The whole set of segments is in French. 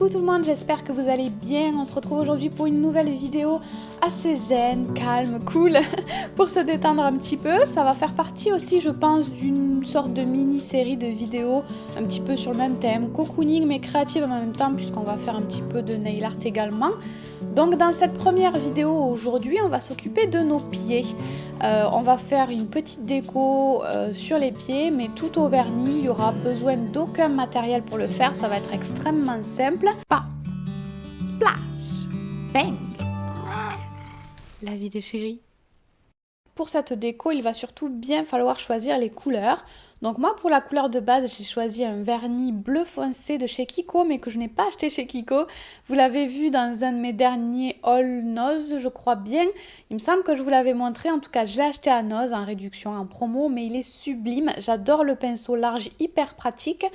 Coucou tout le monde, j'espère que vous allez bien. On se retrouve aujourd'hui pour une nouvelle vidéo assez zen, calme, cool, pour se détendre un petit peu. Ça va faire partie aussi, je pense, d'une sorte de mini-série de vidéos un petit peu sur le même thème, cocooning mais créative en même temps, puisqu'on va faire un petit peu de nail art également. Donc dans cette première vidéo aujourd'hui, on va s'occuper de nos pieds. On va faire une petite déco sur les pieds, mais tout au vernis. Il n'y aura besoin d'aucun matériel pour le faire. Ça va être extrêmement simple. Pas splash, bang. La vie des chéris. Pour cette déco, il va surtout bien falloir choisir les couleurs. Donc moi, pour la couleur de base, j'ai choisi un vernis bleu foncé de chez Kiko, mais que je n'ai pas acheté chez Kiko. Vous l'avez vu dans un de mes derniers haul Noz, je crois bien. Il me semble que je vous l'avais montré. En tout cas, je l'ai acheté à Noz en réduction, en promo, mais il est sublime. J'adore le pinceau large, hyper pratique.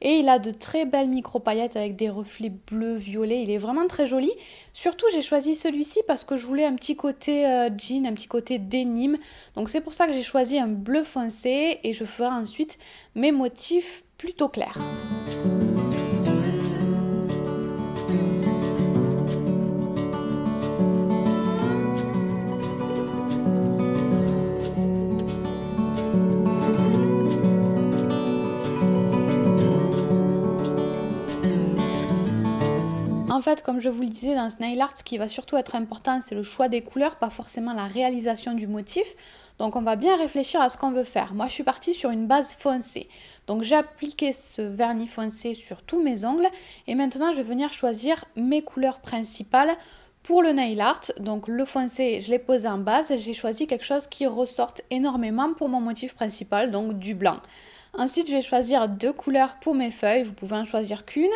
Et il a de très belles micro-paillettes avec des reflets bleus, violets. Il est vraiment très joli. Surtout, j'ai choisi celui-ci parce que je voulais un petit côté jean, un petit côté denim. Donc c'est pour ça que j'ai choisi un bleu foncé et je ferai ensuite mes motifs plutôt clairs. En fait, comme je vous le disais, dans ce nail art, ce qui va surtout être important, c'est le choix des couleurs, pas forcément la réalisation du motif. Donc on va bien réfléchir à ce qu'on veut faire. Moi, je suis partie sur une base foncée. Donc j'ai appliqué ce vernis foncé sur tous mes ongles. Et maintenant, je vais venir choisir mes couleurs principales pour le nail art. Donc le foncé, je l'ai posé en base. J'ai choisi quelque chose qui ressorte énormément pour mon motif principal, donc du blanc. Ensuite, je vais choisir deux couleurs pour mes feuilles. Vous pouvez en choisir qu'une.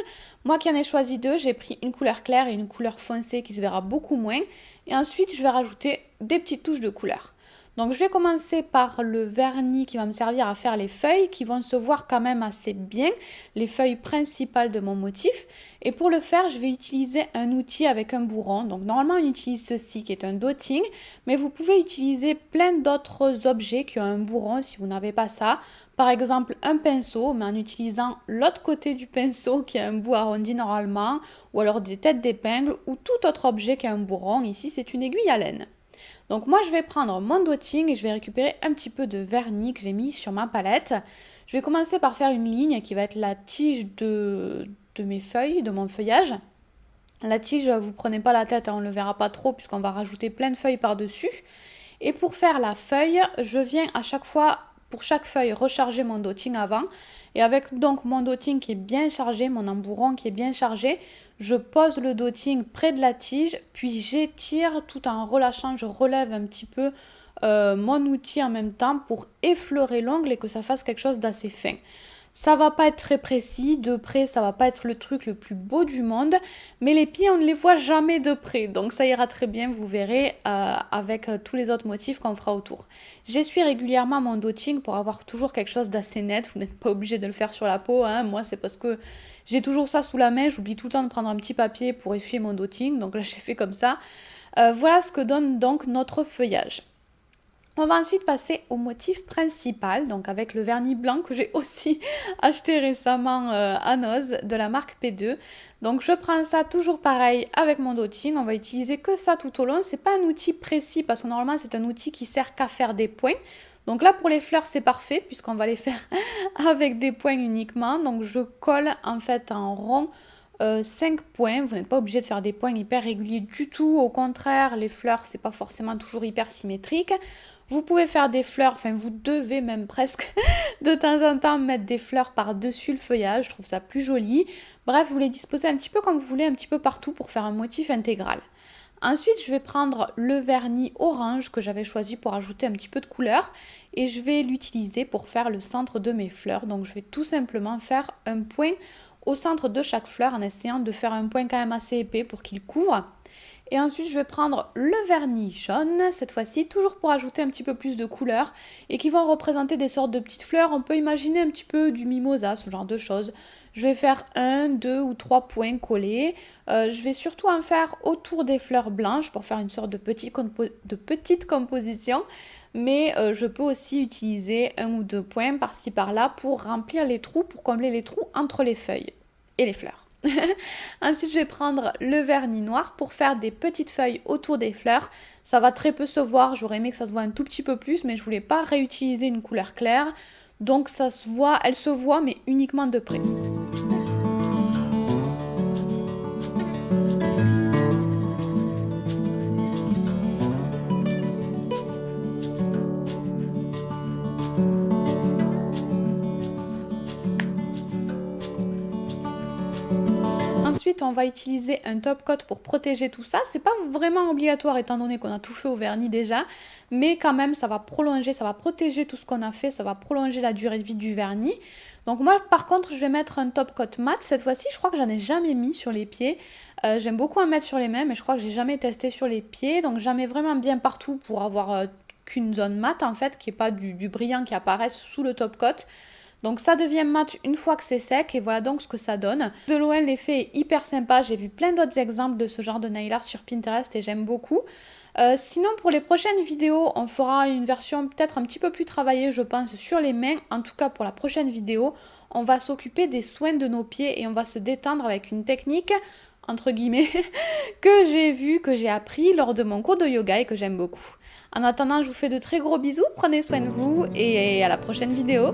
Moi qui en ai choisi deux, j'ai pris une couleur claire et une couleur foncée qui se verra beaucoup moins. Et ensuite, je vais rajouter des petites touches de couleur. Donc, je vais commencer par le vernis qui va me servir à faire les feuilles qui vont se voir quand même assez bien, les feuilles principales de mon motif. Et pour le faire, je vais utiliser un outil avec un bourron. Donc, normalement, on utilise ceci qui est un dotting, mais vous pouvez utiliser plein d'autres objets qui ont un bourron si vous n'avez pas ça. Par exemple, un pinceau, mais en utilisant l'autre côté du pinceau qui a un bout arrondi normalement, ou alors des têtes d'épingle, ou tout autre objet qui a un bourron. Ici, c'est une aiguille à laine. Donc moi, je vais prendre mon dotting et je vais récupérer un petit peu de vernis que j'ai mis sur ma palette. Je vais commencer par faire une ligne qui va être la tige de mes feuilles, de mon feuillage. La tige, vous ne prenez pas la tête, on ne le verra pas trop puisqu'on va rajouter plein de feuilles par-dessus. Et pour faire la feuille, je viens à chaque fois, pour chaque feuille, recharger mon dotting avant. Et avec donc mon dotting qui est bien chargé, mon embourron qui est bien chargé, je pose le dotting près de la tige, puis j'étire tout en relâchant, je relève un petit peu mon outil en même temps pour effleurer l'ongle et que ça fasse quelque chose d'assez fin. Ça va pas être très précis, de près ça va pas être le truc le plus beau du monde, mais les pieds on ne les voit jamais de près, donc ça ira très bien, vous verrez, avec tous les autres motifs qu'on fera autour. J'essuie régulièrement mon dotting pour avoir toujours quelque chose d'assez net, vous n'êtes pas obligé de le faire sur la peau, hein. Moi c'est parce que j'ai toujours ça sous la main, j'oublie tout le temps de prendre un petit papier pour essuyer mon dotting, donc là j'ai fait comme ça. Voilà ce que donne donc notre feuillage. On va ensuite passer au motif principal, donc avec le vernis blanc que j'ai aussi acheté récemment à Noz de la marque P2. Donc je prends ça toujours pareil avec mon dotting, on va utiliser que ça tout au long. C'est pas un outil précis parce que normalement c'est un outil qui sert qu'à faire des points. Donc là pour les fleurs c'est parfait puisqu'on va les faire avec des points uniquement. Donc je colle en fait en rond 5 points, vous n'êtes pas obligé de faire des points hyper réguliers du tout, au contraire, les fleurs c'est pas forcément toujours hyper symétrique. Vous pouvez faire des fleurs, enfin vous devez même presque de temps en temps mettre des fleurs par-dessus le feuillage, je trouve ça plus joli. Bref, vous les disposez un petit peu comme vous voulez, un petit peu partout pour faire un motif intégral. Ensuite, je vais prendre le vernis orange que j'avais choisi pour ajouter un petit peu de couleur et je vais l'utiliser pour faire le centre de mes fleurs. Donc je vais tout simplement faire un point au centre de chaque fleur en essayant de faire un point quand même assez épais pour qu'il couvre. Et ensuite, je vais prendre le vernis jaune, cette fois-ci, toujours pour ajouter un petit peu plus de couleur et qui vont représenter des sortes de petites fleurs. On peut imaginer un petit peu du mimosa, ce genre de choses. Je vais faire 1, 2 ou 3 points collés. Je vais surtout en faire autour des fleurs blanches pour faire une sorte de petite composition. Mais je peux aussi utiliser 1 ou 2 points par-ci par-là pour remplir les trous, pour combler les trous entre les feuilles et les fleurs. Ensuite, je vais prendre le vernis noir pour faire des petites feuilles autour des fleurs. Ça va très peu se voir, j'aurais aimé que ça se voit un tout petit peu plus, mais je voulais pas réutiliser une couleur claire. Donc ça se voit, elle se voit, mais uniquement de près. Ensuite, on va utiliser un top coat pour protéger tout ça. C'est pas vraiment obligatoire étant donné qu'on a tout fait au vernis déjà, mais quand même, ça va prolonger, ça va protéger tout ce qu'on a fait, ça va prolonger la durée de vie du vernis. Donc moi, par contre, je vais mettre un top coat mat. Cette fois-ci, je crois que j'en ai jamais mis sur les pieds. J'aime beaucoup en mettre sur les mains, mais je crois que j'ai jamais testé sur les pieds. Donc j'en mets vraiment bien partout pour avoir qu'une zone mat en fait, qui n'est pas du brillant qui apparaisse sous le top coat. Donc ça devient mat une fois que c'est sec et voilà donc ce que ça donne. De loin l'effet est hyper sympa, j'ai vu plein d'autres exemples de ce genre de nail art sur Pinterest et j'aime beaucoup. Sinon pour les prochaines vidéos on fera une version peut-être un petit peu plus travaillée je pense sur les mains. En tout cas pour la prochaine vidéo on va s'occuper des soins de nos pieds et on va se détendre avec une technique entre guillemets que j'ai vue, que j'ai appris lors de mon cours de yoga et que j'aime beaucoup. En attendant je vous fais de très gros bisous, prenez soin de vous et à la prochaine vidéo.